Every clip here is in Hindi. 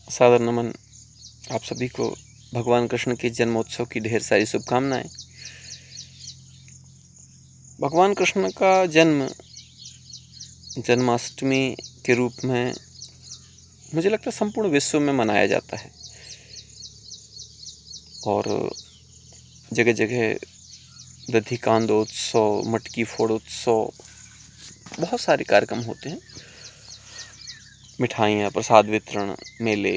सादर नमन। आप सभी को भगवान कृष्ण के जन्मोत्सव की ढेर सारी शुभकामनाएं। भगवान कृष्ण का जन्म जन्माष्टमी के रूप में मुझे लगता है संपूर्ण विश्व में मनाया जाता है और जगह जगह दधि कांदोत्सव, मटकी फोड़ोत्सव, बहुत सारे कार्यक्रम होते हैं। मिठाइयाँ, प्रसाद वितरण, मेले,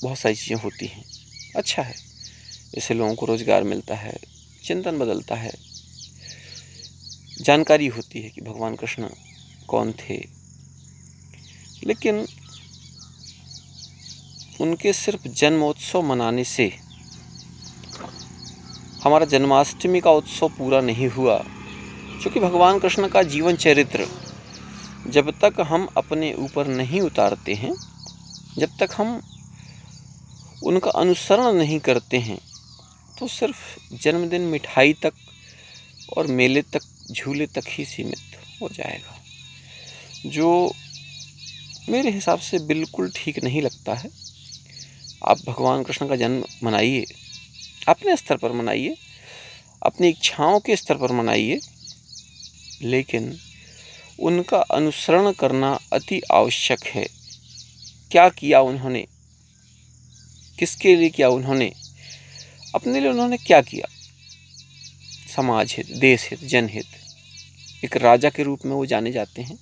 बहुत सारी चीज़ें होती हैं। अच्छा है, इससे लोगों को रोजगार मिलता है, चिंतन बदलता है, जानकारी होती है कि भगवान कृष्ण कौन थे। लेकिन उनके सिर्फ जन्मोत्सव मनाने से हमारा जन्माष्टमी का उत्सव पूरा नहीं हुआ, क्योंकि भगवान कृष्ण का जीवन चरित्र जब तक हम अपने ऊपर नहीं उतारते हैं, जब तक हम उनका अनुसरण नहीं करते हैं, तो सिर्फ जन्मदिन, मिठाई तक और मेले तक, झूले तक ही सीमित हो जाएगा, जो मेरे हिसाब से बिल्कुल ठीक नहीं लगता है। आप भगवान कृष्ण का जन्म मनाइए, अपने स्तर पर मनाइए, अपनी इच्छाओं के स्तर पर मनाइए, लेकिन उनका अनुसरण करना अति आवश्यक है। क्या किया उन्होंने, किसके लिए किया उन्होंने, अपने लिए उन्होंने क्या किया, समाज हित, देश हित, जनहित। एक राजा के रूप में वो जाने जाते हैं,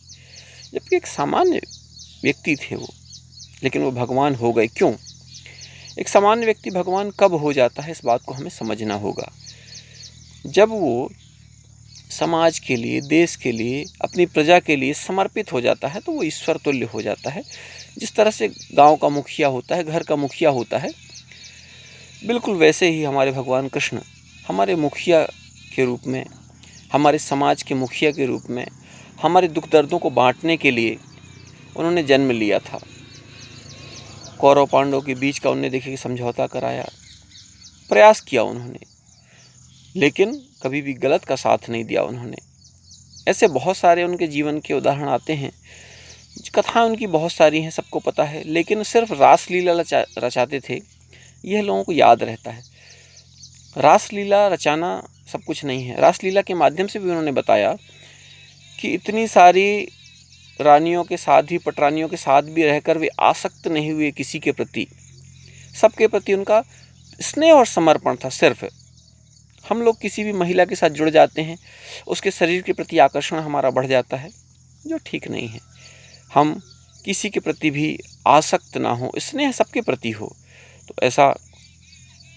जबकि एक सामान्य व्यक्ति थे वो, लेकिन वो भगवान हो गए। क्यों? एक सामान्य व्यक्ति भगवान कब हो जाता है, इस बात को हमें समझना होगा। जब वो समाज के लिए, देश के लिए, अपनी प्रजा के लिए समर्पित हो जाता है, तो वो ईश्वर तुल्य हो जाता है। जिस तरह से गांव का मुखिया होता है, घर का मुखिया होता है, बिल्कुल वैसे ही हमारे भगवान कृष्ण हमारे मुखिया के रूप में, हमारे समाज के मुखिया के रूप में, हमारे दुख दर्दों को बांटने के लिए उन्होंने जन्म लिया था। कौरव पांडव के बीच का उन्होंने देखिए समझौता कराया, प्रयास किया उन्होंने, लेकिन कभी भी गलत का साथ नहीं दिया उन्होंने। ऐसे बहुत सारे उनके जीवन के उदाहरण आते हैं, कथाएं उनकी बहुत सारी हैं, सबको पता है, लेकिन सिर्फ रासलीला रचाते थे, यह लोगों को याद रहता है। रासलीला रचाना सब कुछ नहीं है। रासलीला के माध्यम से भी उन्होंने बताया कि इतनी सारी रानियों के साथ ही, पटरानियों के साथ भी रहकर वे आसक्त नहीं हुए किसी के प्रति। सबके प्रति उनका स्नेह और समर्पण था। सिर्फ हम लोग किसी भी महिला के साथ जुड़ जाते हैं, उसके शरीर के प्रति आकर्षण हमारा बढ़ जाता है, जो ठीक नहीं है। हम किसी के प्रति भी आसक्त ना हो, स्नेह सबके प्रति हो। तो ऐसा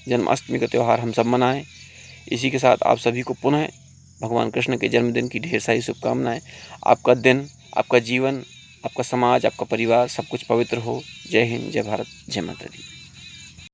जन्माष्टमी का त्यौहार हम सब मनाएं। इसी के साथ आप सभी को पुनः भगवान कृष्ण के जन्मदिन की ढेर सारी शुभकामनाएं। आपका दिन, आपका जीवन, आपका समाज, आपका परिवार सब कुछ पवित्र हो। जय हिंद, जय भारत, जय माता दी।